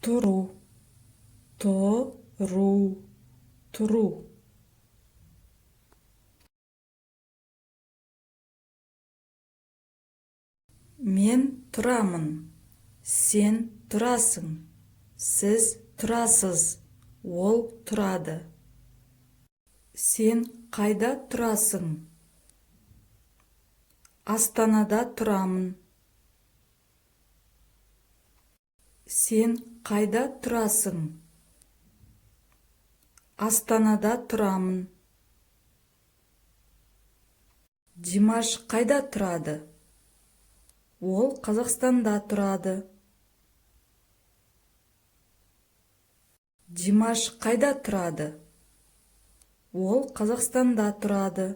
тұру, тұру, тұру. Мен тұрамын, сен тұрасың, сіз тұрасыз, ол тұрады. Сен қайда тұрасың? Астанада тұрамын. Сен қайда тұрасың? Астанада тұрамын. Димаш қайда тұрады? Ол Қазақстанда тұрады. Димаш қайда тұрады? Ол Қазақстанда тұрады.